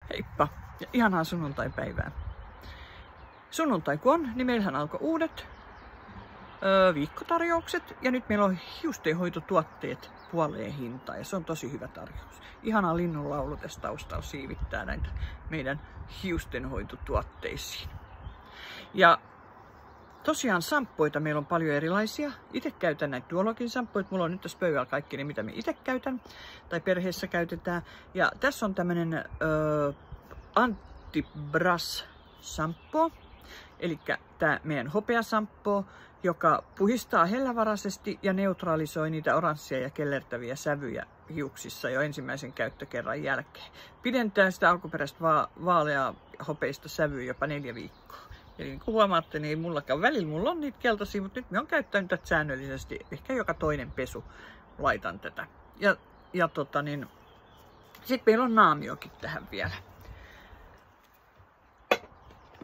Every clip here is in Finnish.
Heippa ja ihanaa sunnuntaipäivää. Sunnuntai kun on, niin meillähän alkoi uudet viikkotarjoukset ja nyt meillä on hiustenhoitotuotteet puoleen hintaan ja se on tosi hyvä tarjous. Ihanaa linnunlaulu tässä taustalla siivittää näitä meidän hiustenhoitotuotteisiin. Ja tosiaan samppoita meillä on paljon erilaisia. Itse käytän näitä Duologin samppoita. Mulla on nyt tässä pöydällä kaikki ne, mitä me itse käytän tai perheessä käytetään. Ja tässä on tämmönen Anti-Brush shampoo. Eli tämä meidän hopeasampo, joka puhistaa hellävaraisesti ja neutralisoi niitä oranssia ja kellertäviä sävyjä hiuksissa jo ensimmäisen käyttökerran jälkeen. Pidentää sitä alkuperäistä vaaleaa hopeista sävyä jopa 4 viikkoa. Eli niin kuin huomaatte, niin mullakaan välillä mulla on niitä keltaisia, mutta nyt mä oon käyttänyt tätä säännöllisesti. Ehkä joka toinen pesu laitan tätä. Sitten meillä on naamiokin tähän vielä.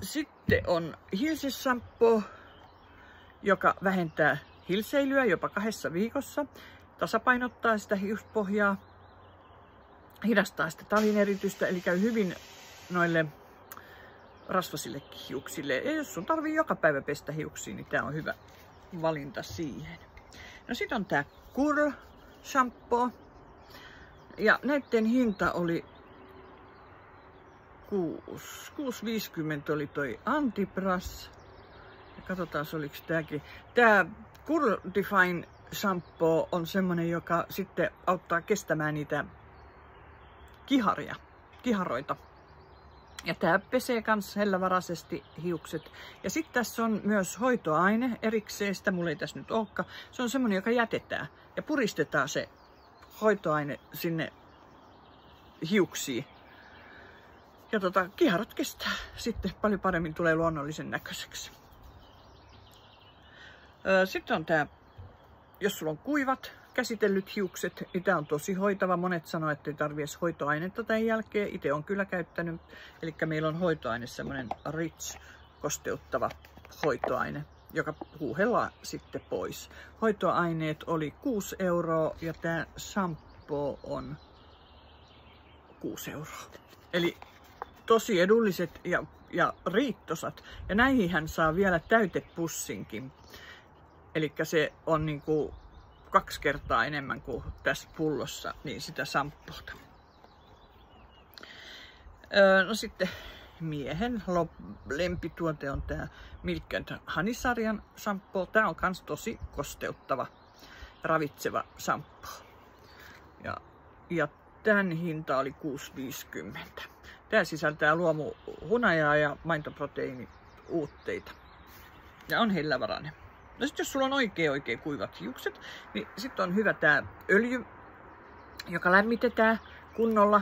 Sitten on hilseshampoo, joka vähentää hilseilyä jopa 2 viikossa, tasapainottaa sitä hiuspohjaa, hidastaa sitä talineritystä, eli käy hyvin noille rasvasillekin hiuksille. Ja jos sun tarvii joka päivä pestä hiuksia, niin tää on hyvä valinta siihen. No sit on tää Curl shampoo. Ja näiden hinta oli 6,50 oli toi Anti-Brush. Ja katsotaan, oliko tääkin. Tää Curl Define shampoo on semmonen, joka sitten auttaa kestämään niitä kiharoita. Ja tää pesee kans hellävaraisesti hiukset. Ja sitten tässä on myös hoitoaine erikseen, sitä mulla ei tässä nyt olekaan. Se on semmonen, joka jätetään ja puristetaan se hoitoaine sinne hiuksiin. Ja kiharat kestää sitten paljon paremmin, tulee luonnollisen näköiseksi. Sitten on tää, jos sulla on kuivat, käsitellyt hiukset, niin tää on tosi hoitava. Monet sanoo, että ei tarvitse edes hoitoainetta tämän jälkeen. Itse on kyllä käyttänyt. Eli meillä on hoitoaine, semmonen Rich kosteuttava hoitoaine, joka huuhellaan sitten pois. Hoitoaineet oli 6 € ja tää shampoo on 6 €. Eli tosi edulliset ja riittosat. Ja näihin saa vielä täytepussinkin. Eli se on niinku 2 kertaa enemmän kuin tässä pullossa, niin sitä shampoota. No sitten miehen lempituote on tää Milk & Honey-sarjan shampoo. Tää on kans tosi kosteuttava, ravitseva shampoo. Ja tän hinta oli 6,50. Tää sisältää luomuhunajaa ja maitoproteiiniuutteita. Ja on hellävarainen. No sit jos sulla on oikein kuivat hiukset, niin sit on hyvä tää öljy, joka lämmitetään kunnolla.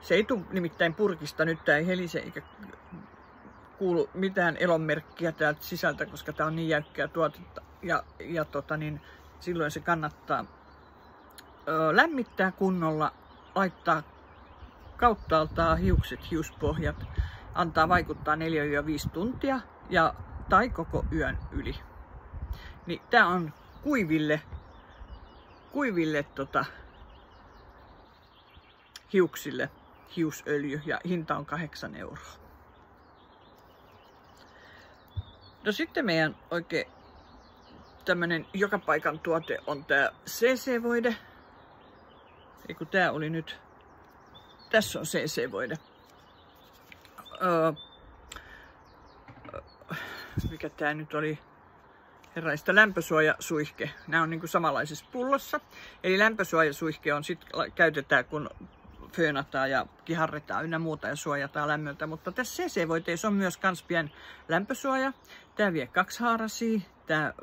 Se ei tule nimittäin purkista, nyt tää ei helise eikä kuulu mitään elonmerkkiä täältä sisältä, koska tää on niin jäykkää tuotetta. Silloin se kannattaa lämmittää kunnolla, laittaa kauttaaltaan hiuspohjat, antaa vaikuttaa 4-5 tuntia tai koko yön yli. Niin tää on kuiville hiuksille hiusöljy ja hinta on 8 €. No sitten meidän oikein tämmönen joka paikan tuote on tää CC-voide. Eiku tää oli nyt. Tässä on CC-voide. Mikä tää nyt oli? Herraista lämpösuojasuihke. Nämä on niinku samanlaisessa pullossa. Eli lämpösuojasuihke on käytetään kun föönataan ja kiharretaan ynnä muuta ja suojataan lämmöltä. Mutta tässä CC-voiteessa on myös kans pien lämpösuoja. Tää vie 2 haarasia. Tää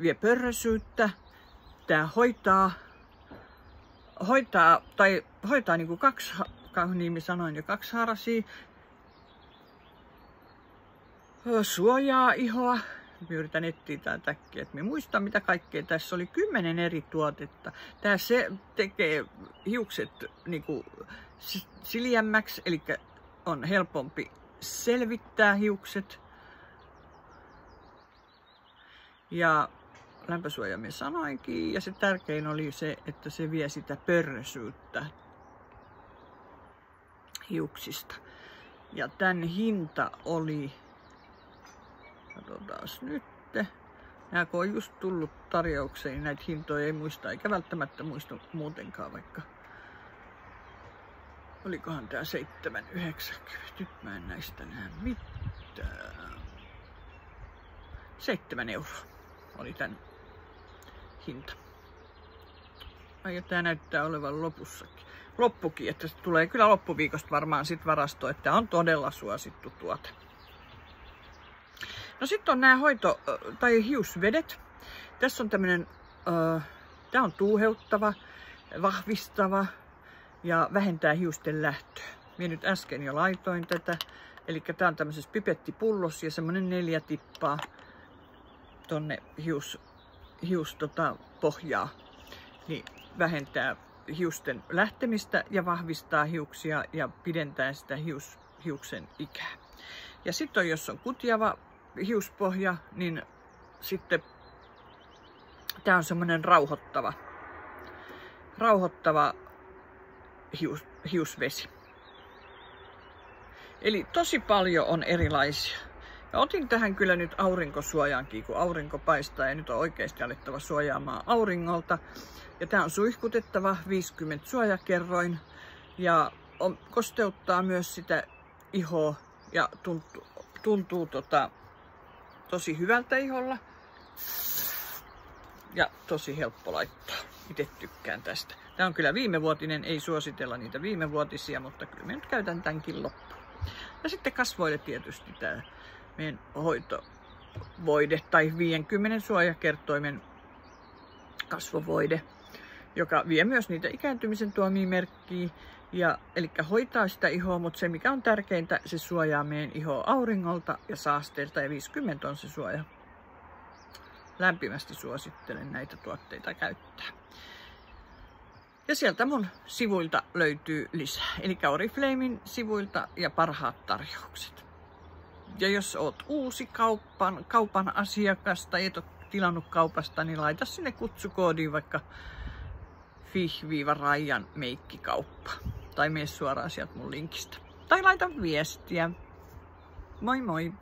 vie pörrösyyttä. Tää hoitaa niinku 2, niin mä sanoin jo 2 haarasia. Suojaa ihoa. Mä yritän etsiä täältä äkkiä, että mä muistan mitä kaikkea. Tässä oli 10 eri tuotetta. Tää se tekee hiukset niinku siljämmäksi, eli on helpompi selvittää hiukset. Ja lämpösuoja me sanoinkin. Ja se tärkein oli se, että se vie sitä pörrösyyttä. hiuksista. Ja tän hinta oli, katsotaan nyt, nämä kun on just tullut tarjoukseen, niin näitä hintoja ei muista, eikä välttämättä muista muutenkaan, vaikka olikohan tää 7,90. Nyt mä en näistä näe mitään. 7 € oli tän hinta. Ja tää näyttää olevan loppukin, että se tulee kyllä loppuviikosta varmaan sit varastoon, että tää on todella suosittu tuote. No sitten on nämä tai hiusvedet. Tässä on tämmönen, tää on tuuheuttava, vahvistava ja vähentää hiusten lähtöä. Minä nyt äsken jo laitoin tätä. Eli tää on tämmöisessä pipettipullossa ja semmonen 4 tippaa tonne pohjaa. Niin vähentää hiusten lähtemistä ja vahvistaa hiuksia ja pidentää sitä hiuksen ikää. Ja sitten jos on kutiava hiuspohja, niin sitten tää on semmonen rauhoittava hiusvesi. Eli tosi paljon on erilaisia. Ja otin tähän kyllä nyt aurinkosuojaankin, kun aurinko paistaa ja nyt on oikeasti alettava suojaamaan auringolta. Ja tää on suihkutettava 50 suojakerroin ja kosteuttaa myös sitä ihoa ja tuntuu tosi hyvältä iholla. Ja tosi helppo laittaa. Itse tykkään tästä. Tää on kyllä viimevuotinen, ei suositella niitä viimevuotisia, mutta kyllä mä nyt käytän tämänkin loppuun. Ja sitten kasvoille tietysti tää meidän hoitovoide tai 50 suojakertoimen kasvovoide, joka vie myös niitä ikääntymisen tuomia merkkiä. Eli hoitaa sitä ihoa, mutta se mikä on tärkeintä, se suojaa meidän ihoa auringolta ja saasteilta ja 50 on se suoja. Lämpimästi suosittelen näitä tuotteita käyttää. Ja sieltä mun sivuilta löytyy lisää, eli Oriflamen sivuilta ja parhaat tarjoukset. Ja jos oot uusi kaupan asiakas tai et ole tilannut kaupasta, niin laita sinne kutsukoodiin vaikka FIH-Raijan meikkikauppa. Tai mene suoraan sieltä mun linkistä. Tai laita viestiä. Moi moi!